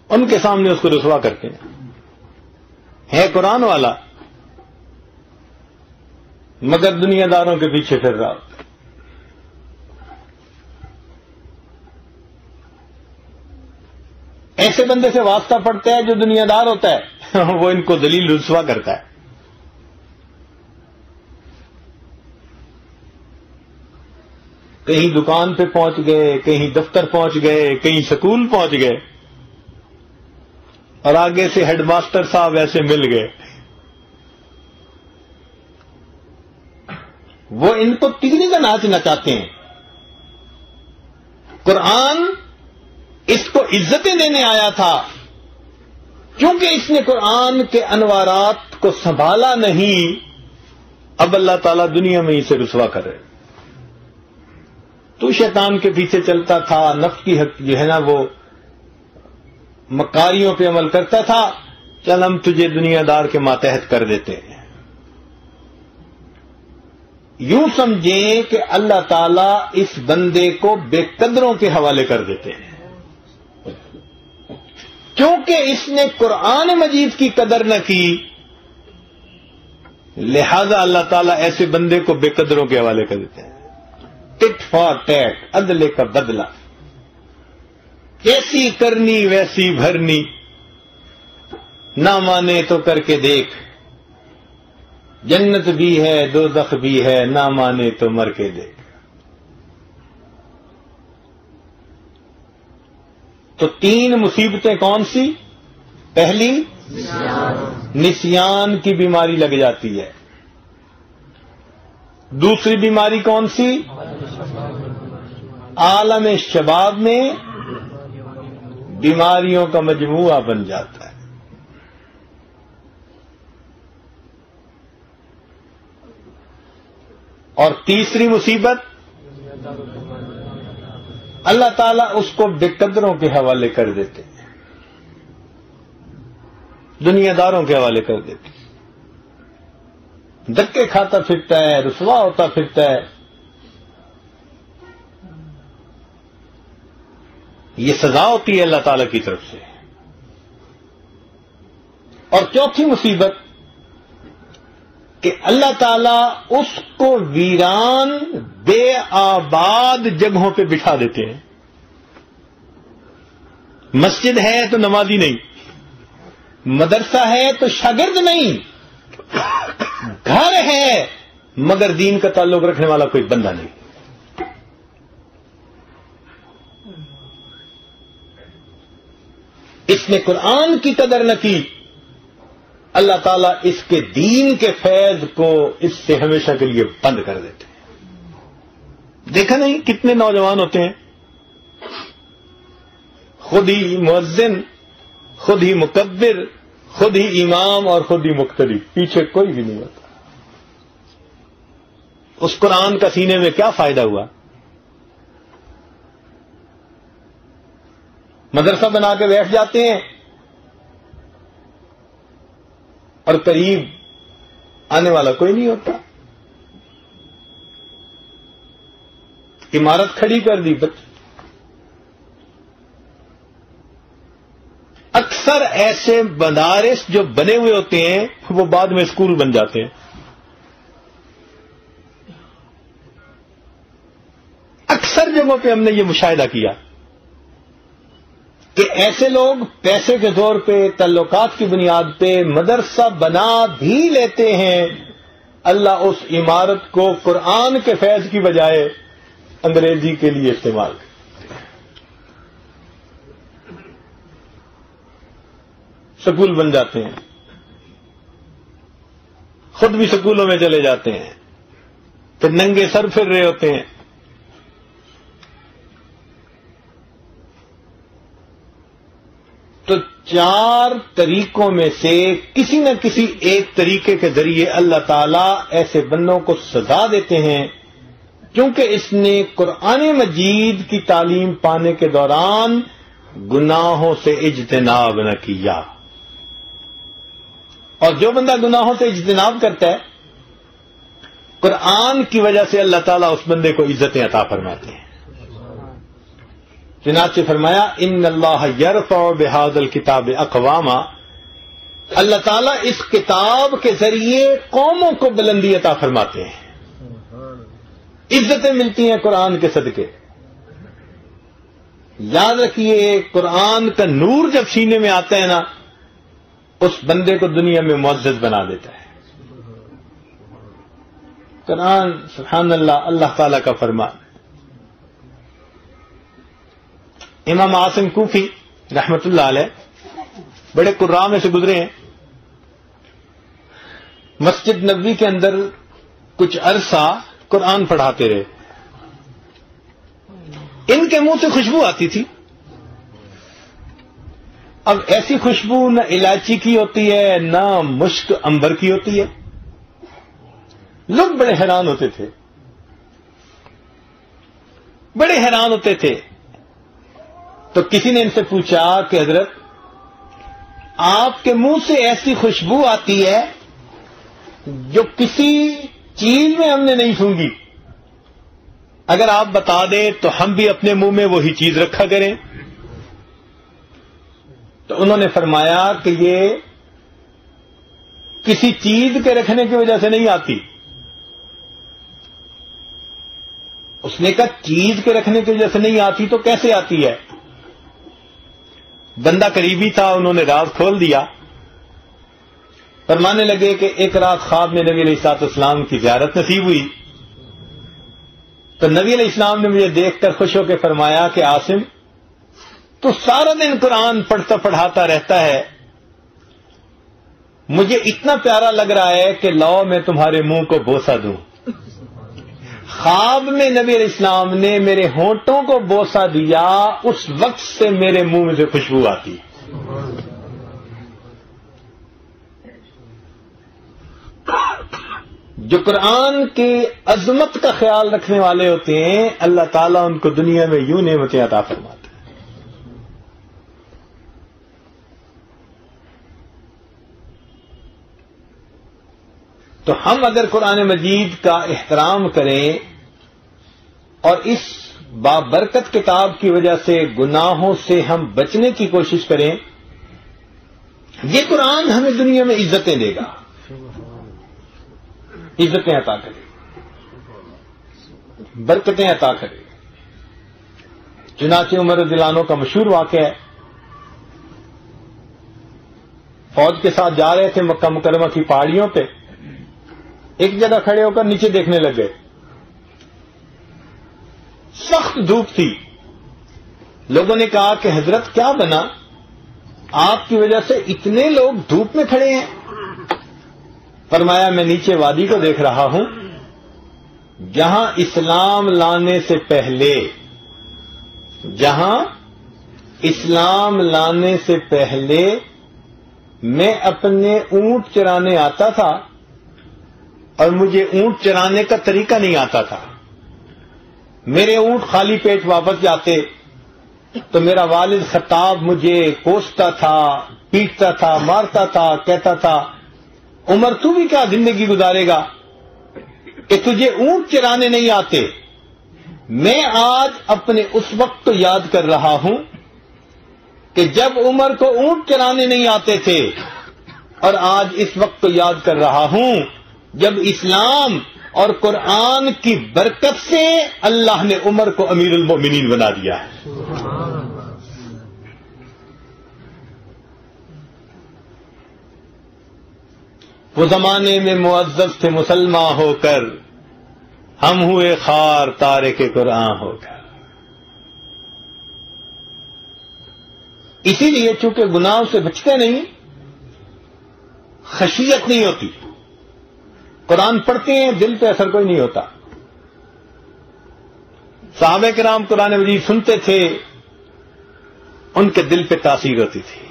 ان کے سامنے اس کو رسوا کرتے ہیں۔ ہے قرآن والا مگر دنیا داروں کے پیچھے پھر رہا ہوتا ہے۔ ایسے بندے سے واسطہ پڑتا ہے جو دنیا دار ہوتا ہے، وہ ان کو ذلیل رسوا کرتا ہے۔ کہیں دکان پہ پہنچ گئے، کہیں دفتر پہنچ گئے، کہیں سکول پہنچ گئے، اور آگے سے ہیڈ ماسٹر صاحب ایسے مل گئے، وہ ان کو تگنی کا ناچ نچاتے ہیں۔ قرآن اس کو عزتیں دینے آیا تھا، کیونکہ اس نے قرآن کے انوارات کو سنبھالا نہیں، اب اللہ تعالیٰ دنیا میں اسے رسوا کر رہے۔ تو شیطان کے پیچھے چلتا تھا، نفس کی حق جو ہے نا وہ مکاریوں پہ عمل کرتا تھا، چل ہم تجھے دنیا دار کے ماتحت کر دیتے ہیں۔ یوں سمجھیں کہ اللہ تعالیٰ اس بندے کو بے قدروں کے حوالے کر دیتے ہیں، کیونکہ اس نے قرآن مجید کی قدر نہ کی، لہذا اللہ تعالیٰ ایسے بندے کو بے قدروں کے حوالے کر دیتے ہیں۔ ٹٹ فار ٹیٹ، عدلے کا بدلہ، کیسی کرنی ویسی بھرنی، نہ مانے تو کر کے دیکھ، جنت بھی ہے دوزخ بھی ہے، نہ مانے تو مر کے دے۔ تو تین مصیبتیں کون سی؟ پہلی نسیان کی بیماری لگ جاتی ہے۔ دوسری بیماری کون سی؟ عالم شباب میں بیماریوں کا مجموعہ بن جاتا ہے۔ اور تیسری مصیبت، اللہ تعالیٰ اس کو بے قدروں کے حوالے کر دیتے ہیں، دنیا داروں کے حوالے کر دیتے ہیں، دھکے کھاتا پھرتا ہے، رسوا ہوتا پھرتا ہے۔ یہ سزا ہوتی ہے اللہ تعالیٰ کی طرف سے۔ اور چوتھی مصیبت کہ اللہ تعالیٰ اس کو ویران بے آباد جگہوں پہ بٹھا دیتے ہیں۔ مسجد ہے تو نمازی نہیں، مدرسہ ہے تو شاگرد نہیں، گھر ہے مگر دین کا تعلق رکھنے والا کوئی بندہ نہیں۔ اس نے قرآن کی قدر نہ کی، اللہ تعالیٰ اس کے دین کے فیض کو اس سے ہمیشہ کے لیے بند کر دیتے ہیں۔ دیکھا نہیں کتنے نوجوان ہوتے ہیں، خود ہی مؤذن، خود ہی مکبر، خود ہی امام اور خود ہی مقتدی، پیچھے کوئی بھی نہیں ہوتا۔ اس قرآن کا سینے میں کیا فائدہ ہوا؟ مدرسہ بنا کے بیٹھ جاتے ہیں اور قریب آنے والا کوئی نہیں ہوتا۔ عمارت کھڑی کر دی، اکثر ایسے مدارس جو بنے ہوئے ہوتے ہیں وہ بعد میں اسکول بن جاتے ہیں۔ اکثر جگہوں پہ ہم نے یہ مشاہدہ کیا کہ ایسے لوگ پیسے کے زور پہ، تعلقات کی بنیاد پہ مدرسہ بنا بھی لیتے ہیں، اللہ اس عمارت کو قرآن کے فیض کی بجائے انگریزی کے لیے استعمال کرتے ہیں۔ سکول بن جاتے ہیں، خود بھی سکولوں میں چلے جاتے ہیں، پھر ننگے سر پھر رہے ہوتے ہیں۔ تو چار طریقوں میں سے کسی نہ کسی ایک طریقے کے ذریعے اللہ تعالیٰ ایسے بندوں کو سزا دیتے ہیں کیونکہ اس نے قرآن مجید کی تعلیم پانے کے دوران گناہوں سے اجتناب نہ کیا۔ اور جو بندہ گناہوں سے اجتناب کرتا ہے، قرآن کی وجہ سے اللہ تعالیٰ اس بندے کو عزتیں عطا فرماتے ہیں۔ چنانچہ فرمایا ان اللہ یرفع بہذا الکتاب اقواما، اللہ تعالیٰ اس کتاب کے ذریعے قوموں کو بلندی عطا فرماتے ہیں، عزتیں ملتی ہیں قرآن کے صدقے۔ یاد رکھیے قرآن کا نور جب سینے میں آتا ہے نا، اس بندے کو دنیا میں معزز بنا دیتا ہے۔ قرآن سبحان اللہ، اللہ تعالیٰ کا فرمان۔ امام عاصم کوفی رحمت اللہ علیہ بڑے قراء میں سے گزرے ہیں، مسجد نبوی کے اندر کچھ عرصہ قرآن پڑھاتے رہے۔ ان کے منہ سے خوشبو آتی تھی۔ اب ایسی خوشبو نہ الائچی کی ہوتی ہے، نہ مشک عنبر کی ہوتی ہے۔ لوگ بڑے حیران ہوتے تھے، بڑے حیران ہوتے تھے۔ تو کسی نے ان سے پوچھا کہ حضرت آپ کے منہ سے ایسی خوشبو آتی ہے جو کسی چیز میں ہم نے نہیں سونگھی، اگر آپ بتا دیں تو ہم بھی اپنے منہ میں وہی چیز رکھا کریں۔ تو انہوں نے فرمایا کہ یہ کسی چیز کے رکھنے کی وجہ سے نہیں آتی۔ اس نے کہا چیز کے رکھنے کی وجہ سے نہیں آتی تو کیسے آتی ہے؟ بندہ قریبی تھا، انہوں نے راز کھول دیا۔ فرمانے لگے کہ ایک رات خواب میں نبی علیہ الصلوۃ والسلام کی زیارت نصیب ہوئی تو نبی علیہ السلام نے مجھے دیکھ کر خوش ہو کے فرمایا کہ عاصم تو سارا دن قرآن پڑھتا پڑھاتا رہتا ہے، مجھے اتنا پیارا لگ رہا ہے کہ لاؤ میں تمہارے منہ کو بوسہ دوں۔ خواب میں نبی علیہ السلام نے میرے ہونٹوں کو بوسہ دیا، اس وقت سے میرے منہ میں سے خوشبو آتی۔ جو قرآن کی عظمت کا خیال رکھنے والے ہوتے ہیں اللہ تعالیٰ ان کو دنیا میں یوں نعمتیں عطا فرماتے ہیں۔ تو ہم اگر قرآن مجید کا احترام کریں اور اس بابرکت کتاب کی وجہ سے گناہوں سے ہم بچنے کی کوشش کریں، یہ قرآن ہمیں دنیا میں عزتیں دے گا، عزتیں عطا کرے، برکتیں عطا کرے۔ چنانچہ عمر رضی اللہ عنہ کا مشہور واقعہ ہے، فوج کے ساتھ جا رہے تھے مکہ مکرمہ کی پہاڑیوں پہ، ایک جگہ کھڑے ہو کر نیچے دیکھنے لگ گئے، سخت دھوپ تھی۔ لوگوں نے کہا کہ حضرت کیا بنا، آپ کی وجہ سے اتنے لوگ دھوپ میں کھڑے ہیں؟ فرمایا میں نیچے وادی کو دیکھ رہا ہوں جہاں اسلام لانے سے پہلے میں اپنے اونٹ چرانے آتا تھا اور مجھے اونٹ چرانے کا طریقہ نہیں آتا تھا، میرے اونٹ خالی پیٹ واپس جاتے تو میرا والد خطاب مجھے کوستا تھا، پیٹتا تھا، مارتا تھا، کہتا تھا عمر تو بھی کیا زندگی گزارے گا کہ تجھے اونٹ چرانے نہیں آتے۔ میں آج اپنے اس وقت کو یاد کر رہا ہوں کہ جب عمر کو اونٹ چرانے نہیں آتے تھے، اور آج اس وقت کو یاد کر رہا ہوں جب اسلام اور قرآن کی برکت سے اللہ نے عمر کو امیر المومنین بنا دیا ہے۔ وہ زمانے میں معزز تھے مسلمان ہو کر، ہم ہوئے خار تارک قرآن ہو کر۔ اسی لیے چونکہ گناہوں سے بچتے نہیں، خشیت نہیں ہوتی، قرآن پڑھتے ہیں دل پہ اثر کوئی نہیں ہوتا۔ صحابہ کرام قرآن مجید سنتے تھے، ان کے دل پہ تاثیر ہوتی تھی۔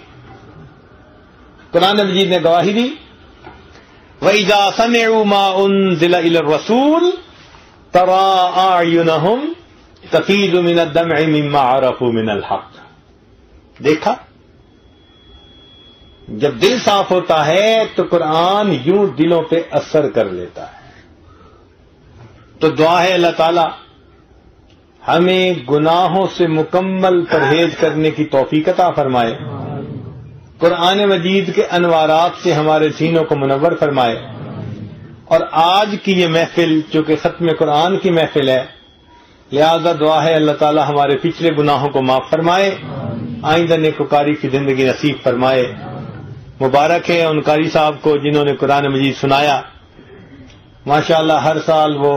قرآن مجید نے گواہی دی وَإِذَا سَمِعُوا مَا أُنزِلَ إِلَى الرَّسُولِ تَرَىٰ أَعْيُنَهُمْ تَفِيضُ مِنَ الدَّمْعِ مِمَّا عَرَفُوا مِنَ الْحَقِّ۔ دیکھا جب دل صاف ہوتا ہے تو قرآن یوں دلوں پہ اثر کر لیتا ہے۔ تو دعا ہے اللہ تعالی ہمیں گناہوں سے مکمل پرہیز کرنے کی توفیق عطا فرمائے، قرآن مجید کے انوارات سے ہمارے سینوں کو منور فرمائے، اور آج کی یہ محفل چونکہ ختم قرآن کی محفل ہے، لہذا دعا ہے اللہ تعالی ہمارے پچھلے گناہوں کو معاف فرمائے، آئندہ نیکوکاری کی زندگی نصیب فرمائے۔ مبارک ہے ان قاری صاحب کو جنہوں نے قرآن مجید سنایا، ماشاءاللہ ہر سال وہ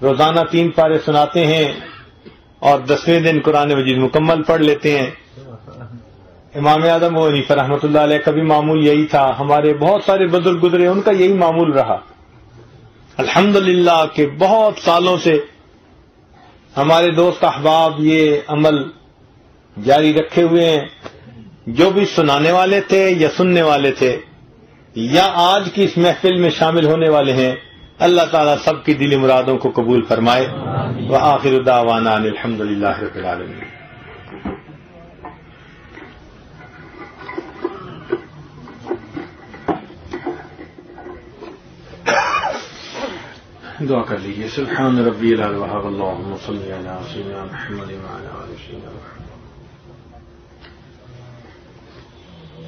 روزانہ 3 پارے سناتے ہیں اور 10ویں دن قرآن مجید مکمل پڑھ لیتے ہیں۔ امام اعظم ابو حنیفہ رحمۃ اللہ علیہ کا بھی معمول یہی تھا، ہمارے بہت سارے بزرگ گزرے ان کا یہی معمول رہا۔ الحمدللہ کہ بہت سالوں سے ہمارے دوست احباب یہ عمل جاری رکھے ہوئے ہیں، جو بھی سنانے والے تھے یا سننے والے تھے یا آج کی اس محفل میں شامل ہونے والے ہیں، اللہ تعالیٰ سب کی دلی مرادوں کو قبول فرمائے۔ وآخر دعوانا ان الحمدللہ رب العالمین۔ دعا کر لیجیے۔ سبحان ربی العلی وحب اللہم صلی علی سیدنا محمد وعلی آل سیدنا محمد۔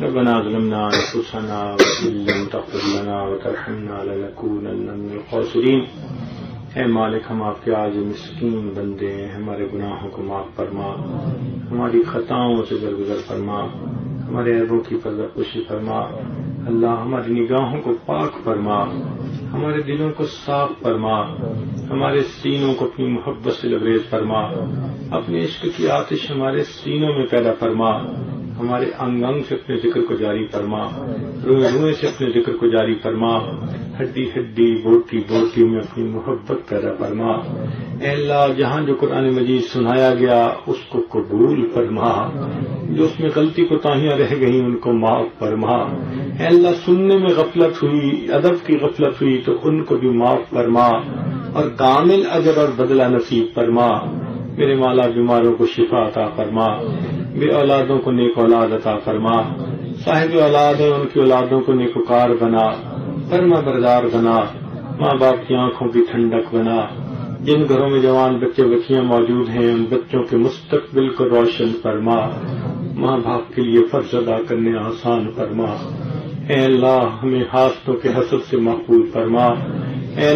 ربنا ظلمنا انفسنا وان لم تغفر لنا وترحمنا لنكونن من الخاسرین۔ اے مالک ہم آپ کے عاجز مسکین بندے ہیں، ہمارے گناہوں کو معاف فرما، ہماری خطاؤں سے درگزر فرما، ہمارے عیبوں کی پردہ پوشی فرما، اللہ ہماری نگاہوں کو پاک فرما، ہمارے دلوں کو صاف فرما، ہمارے سینوں کو اپنی محبت سے لبریز فرما، اپنے عشق کی آتش ہمارے سینوں میں پیدا فرما، ہمارے انگ انگ سے اپنے ذکر کو جاری فرما، روئے روئے سے اپنے ذکر کو جاری فرما، ہڈی ہڈی بوٹی بوٹی میں اپنی محبت پیدا فرما۔ اے اللہ جہاں جو قرآن مجید سنایا گیا اس کو قبول فرما، جو اس میں غلطی کوتاہیاں رہ گئیں ان کو معاف فرما۔ اے اللہ سننے میں غفلت ہوئی، ادب کی غفلت ہوئی تو ان کو بھی معاف فرما اور کامل اجر اور بدلہ نصیب فرما۔ میرے مولا بیماروں کو شفا عطا فرما، بے اولادوں کو نیک اولاد عطا فرما، صاحب اولاد ہیں ان کی اولادوں کو نیکوکار بنا، فرما بردار بنا، ماں باپ کی آنکھوں کی ٹھنڈک بنا، جن گھروں میں جوان بچے بچیاں موجود ہیں ان بچوں کے مستقبل کو روشن فرما، ماں باپ کے لیے فرض ادا کرنے آسان فرما۔ اے اللہ ہمیں حاسدوں کے حسد سے محفوظ فرما، اے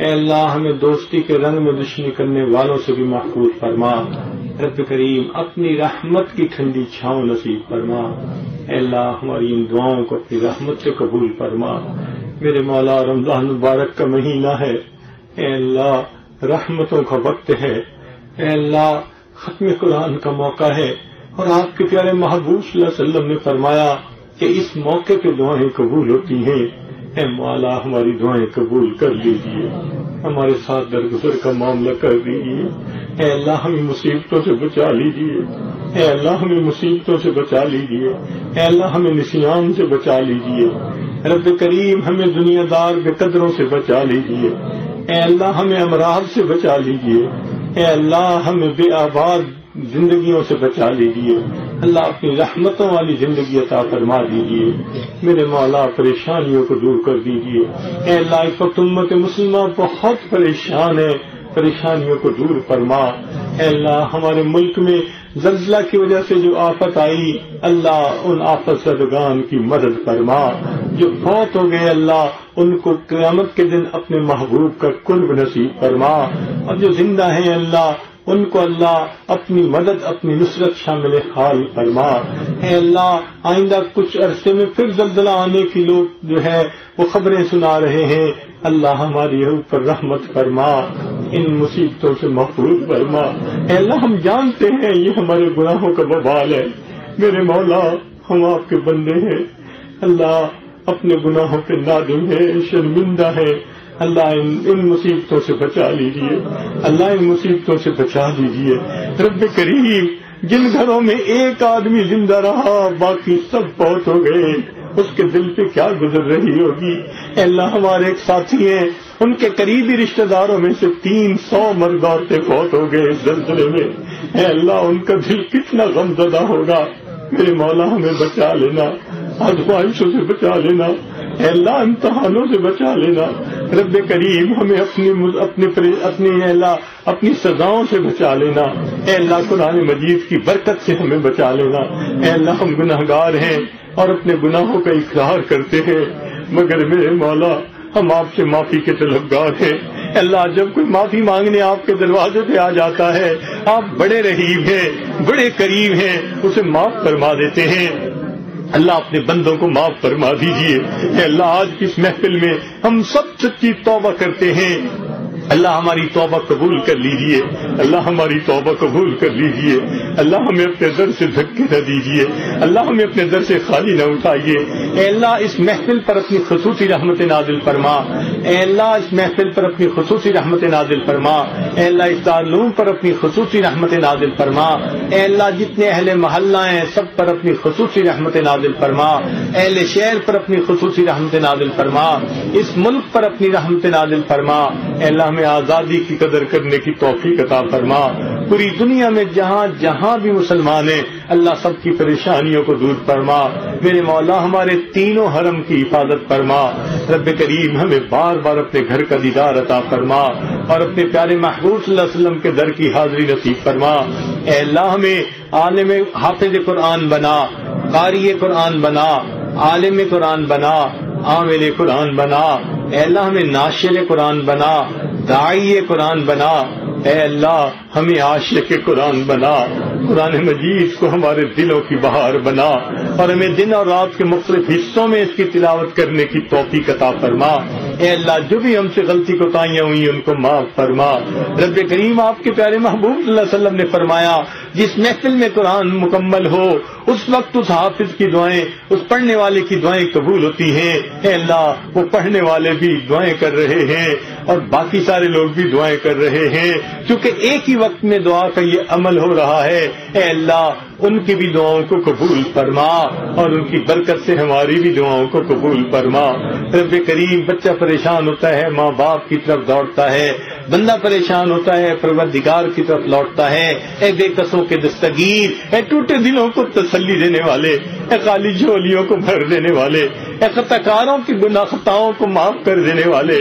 اللہ ہمیں دوستی کے رنگ میں دشمنی کرنے والوں سے بھی محفوظ فرما۔ رب کریم اپنی رحمت کی ٹھنڈی چھاؤں نصیب فرما۔ اے اللہ ہماری ان دعاؤں کو اپنی رحمت سے قبول فرما۔ میرے مولا رمضان مبارک کا مہینہ ہے، اے اللہ رحمتوں کا وقت ہے، اے اللہ ختم قرآن کا موقع ہے، اور آپ کے پیارے محبوب صلی اللہ علیہ وسلم نے فرمایا کہ اس موقع پہ دعائیں قبول ہوتی ہیں۔ اے مولا ہماری دعائیں قبول کر لیجیے، ہمارے ساتھ درگزر کا معاملہ کر دیجیے۔ اے اللہ ہمیں مصیبتوں سے بچا لیجیے، اے اللہ ہمیں مصیبتوں سے بچا لیجیے، اے اللہ ہمیں نسیان سے بچا لیجیے۔ رب کریم ہمیں دنیا دار بے قدروں سے بچا لیجیے، اے اللہ ہمیں امراض سے بچا لیجیے، اے اللہ ہمیں بے آباد زندگیوں سے بچا لیجیے۔ اللہ اپنی رحمتوں والی زندگی عطا فرما دیجیے، میرے مولا پریشانیوں کو دور کر دیجیے۔ اے اللہ اس وقت امت مسلمہ بہت پریشان ہے، پریشانیوں کو دور فرما۔ اے اللہ ہمارے ملک میں زلزلہ کی وجہ سے جو آفت آئی، اللہ ان آفت زدگان کی مدد فرما۔ جو فوت ہو گئے اللہ ان کو قیامت کے دن اپنے محبوب کا قرب نصیب فرما، اور جو زندہ ہیں اللہ ان کو اللہ اپنی مدد اپنی نصرت شامل حال فرما۔ اے اللہ آئندہ کچھ عرصے میں پھر زلزلہ آنے کی لوگ جو ہے وہ خبریں سنا رہے ہیں، اللہ ہماری اوپر رحمت فرما، ان مصیبتوں سے محفوظ فرما۔ اے اللہ ہم جانتے ہیں یہ ہمارے گناہوں کا وبال ہے، میرے مولا ہم آپ کے بندے ہیں، اللہ اپنے گناہوں پہ نادم ہے، شرمندہ ہے، اللہ ان مصیبتوں سے بچا لیجیے، اللہ ان مصیبتوں سے بچا لیجیے۔ رب کریم جن گھروں میں ایک آدمی زندہ رہا باقی سب فوت ہو گئے، اس کے دل پہ کیا گزر رہی ہوگی۔ اے اللہ ہمارے ایک ساتھی ہیں ان کے قریبی رشتہ داروں میں سے 300 مرد عورتیں فوت ہو گئے اس زلزلے میں، اے اللہ ان کا دل کتنا غمزدہ ہوگا، میرے مولا ہمیں بچا لینا، آزمائشوں سے بچا لینا، اے اللہ امتحانوں سے بچا لینا۔ رب کریم ہمیں اپنی سزاؤں سے بچا لینا، اے اللہ قرآن مجید کی برکت سے ہمیں بچا لینا۔ اے اللہ ہم گناہگار ہیں اور اپنے گناہوں کا اقرار کرتے ہیں، مگر میرے مولا ہم آپ سے معافی کے طلبگار ہیں۔ اللہ جب کوئی معافی مانگنے آپ کے دروازے پہ آ جاتا ہے آپ بڑے رحیم ہیں، بڑے قریب ہیں، اسے معاف فرما دیتے ہیں۔ اللہ اپنے بندوں کو معاف فرما دیجیے۔ اے اللہ آج کی اس محفل میں ہم سب سچی توبہ کرتے ہیں، اللہ ہماری توبہ قبول کر لیجیے، اللہ ہماری توبہ قبول کر لیجیے، اللہ ہمیں اپنے در سے دھکے نہ دیجیے، اللہ ہمیں اپنے در سے خالی نہ اٹھائیے۔ اے اللہ اس محفل پر اپنی خصوصی رحمت نازل فرما، اے اللہ اس محفل پر اپنی خصوصی رحمت نازل فرما، اے اللہ اس دارالعلوم پر اپنی خصوصی رحمت نازل فرما، اے اللہ جتنے اہل محلہ ہیں سب پر اپنی خصوصی رحمت نازل فرما، اہل شہر پر اپنی خصوصی رحمت نازل فرما، اس ملک پر اپنی رحمت نازل فرما۔ اے اللہ ہمیں آزادی کی قدر کرنے کی توفیق عطا فرما، پوری دنیا میں جہاں جہاں بھی مسلمان ہیں اللہ سب کی پریشانیوں کو دور فرما، میرے مولا ہمارے تینوں حرم کی حفاظت فرما۔ رب کریم ہمیں بار بار اپنے گھر کا دیدار عطا فرما اور اپنے پیارے محبوب صلی اللہ علیہ وسلم کے در کی حاضری نصیب فرما۔ اے اللہ ہمیں عالم حافظ قرآن بنا، قاری قرآن بنا، عالم قرآن بنا، عامل قرآن بنا، اے اللہ ہمیں ناشر قرآن بنا، داعی قرآن بنا، اے اللہ ہمیں عاشق قرآن بنا، قرآن مجید کو ہمارے دلوں کی بہار بنا، اور ہمیں دن اور رات کے مختلف حصوں میں اس کی تلاوت کرنے کی توفیق عطا فرما۔ اے اللہ جو بھی ہم سے غلطی کوتاہیاں ہوئی ان کو معاف فرما۔ رب کریم آپ کے پیارے محبوب صلی اللہ علیہ وسلم نے فرمایا جس محفل میں قرآن مکمل ہو اس وقت اس حافظ کی دعائیں، اس پڑھنے والے کی دعائیں قبول ہوتی ہیں۔ اے اللہ وہ پڑھنے والے بھی دعائیں کر رہے ہیں اور باقی سارے لوگ بھی دعائیں کر رہے ہیں، کیونکہ ایک ہی وقت میں دعا کا یہ عمل ہو رہا ہے۔ اے اللہ ان کی بھی دعاؤں کو قبول فرما اور ان کی برکت سے ہماری بھی دعاؤں کو قبول فرما۔ رب کریم بچہ پریشان ہوتا ہے ماں باپ کی طرف دوڑتا ہے، بندہ پریشان ہوتا ہے پروردگار کی طرف لوٹتا ہے۔ اے بے کسوں کے دستگیر، اے ٹوٹے دلوں کو تسلی دینے والے، اے خالی جھولیوں کو بھر دینے والے، اے خطاکاروں کی گناہ خطاؤں کو معاف کر دینے والے،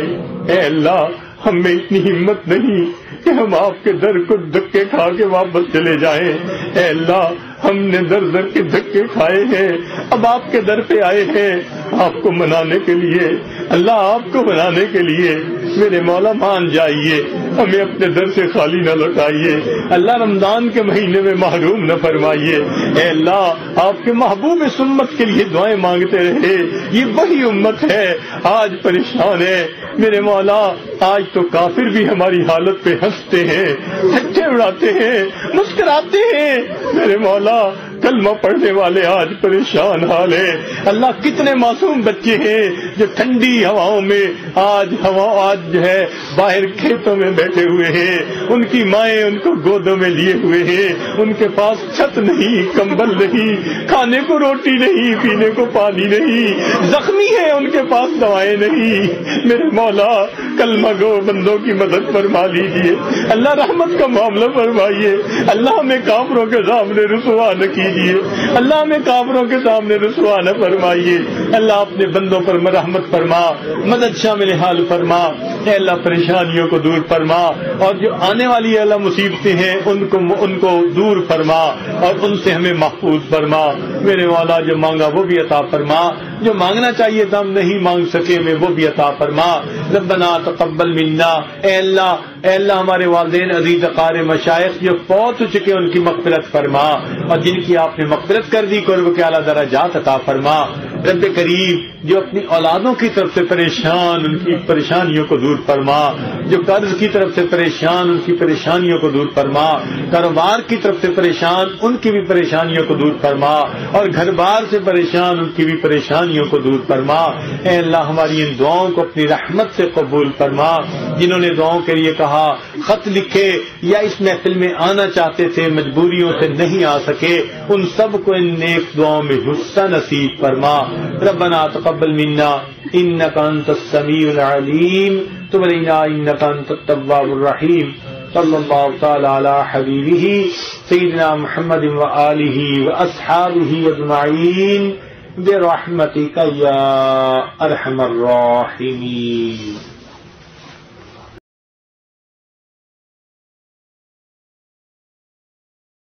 اے اللہ ہم میں اتنی ہمت نہیں کہ ہم آپ کے در کو دھکے کھا کے واپس چلے جائیں۔ اے اللہ ہم نے در در کے دھکے کھائے ہیں، اب آپ کے در پہ آئے ہیں آپ کو منانے کے لیے۔ اللہ آپ کو منانے کے لیے میرے مولا مان جائیے، ہمیں اپنے در سے خالی نہ لوٹائیے۔ اللہ رمضان کے مہینے میں محروم نہ فرمائیے۔ اے اللہ آپ کے محبوب سنت کے لیے دعائیں مانگتے رہے، یہ وہی امت ہے آج پریشان ہے۔ میرے مولا آج تو کافر بھی ہماری حالت پہ ہنستے ہیں، ٹھٹے اڑاتے ہیں، مسکراتے ہیں۔ میرے مولا کلمہ پڑھنے والے آج پریشان حال ہے۔ اللہ کتنے معصوم بچے ہیں جو ٹھنڈی ہواؤں میں آج جو ہے باہر کھیتوں میں بیٹھے ہوئے ہیں، ان کی مائیں ان کو گودوں میں لیے ہوئے ہیں، ان کے پاس چھت نہیں، کمبل نہیں، کھانے کو روٹی نہیں، پینے کو پانی نہیں، زخمی ہیں ان کے پاس دوائیں نہیں۔ میرے مولا کلمہ گو بندوں کی مدد فرما لیجیے، اللہ رحمت کا معاملہ فرمائیے۔ اللہ ہمیں کافروں کے سامنے رسوا نہ کیجیے، اللہ ہمیں کافروں کے سامنے رسوا نہ فرمائیے۔ اللہ اپنے بندوں پر مرحمت فرما، مدد شامل حال فرما۔ اے اللہ پریشانیوں کو دور فرما اور جو آنے والی اللہ مصیبتیں ہیں ان کو دور فرما اور ان سے ہمیں محفوظ فرما۔ میرے مولا جو مانگا وہ بھی عطا فرما، جو مانگنا چاہیے تھا ہم نہیں مانگ سکے میں وہ بھی عطا فرما۔ ربنا تقبل منا، اے اللہ ہمارے والدین عزیز اقارب مشائخ جو فوت ہو چکے ان کی مغفرت فرما اور جن کی آپ نے مغفرت کر دی قرب کے اعلیٰ درجات عطا فرما۔ رب کریم جو اپنی اولادوں کی طرف سے پریشان ان کی پریشانیوں کو دور فرما، جو قرض کی طرف سے پریشان ان کی پریشانیوں کو دور فرما، کاروبار کی طرف سے پریشان ان کی بھی پریشانیوں کو دور فرما اور گھر بار سے پریشان ان کی بھی پریشانیوں کو دور فرما۔ اے اللہ ہماری ان دعاؤں کو اپنی رحمت سے قبول فرما۔ جنہوں نے دعاؤں کے لیے کہا، خط لکھے یا اس محفل میں آنا چاہتے تھے مجبوریوں سے نہیں آ سکے، ان سب کو ان نیک دعاؤں میں حصہ نصیب فرما۔ ربنا تقبل منا انك انت السميع العليم تب علينا انك انت التواب الرحيم صلى الله تعالى على حبيبه سيدنا محمد وآله وأصحابه أجمعين برحمتك يا أرحم الراحمين۔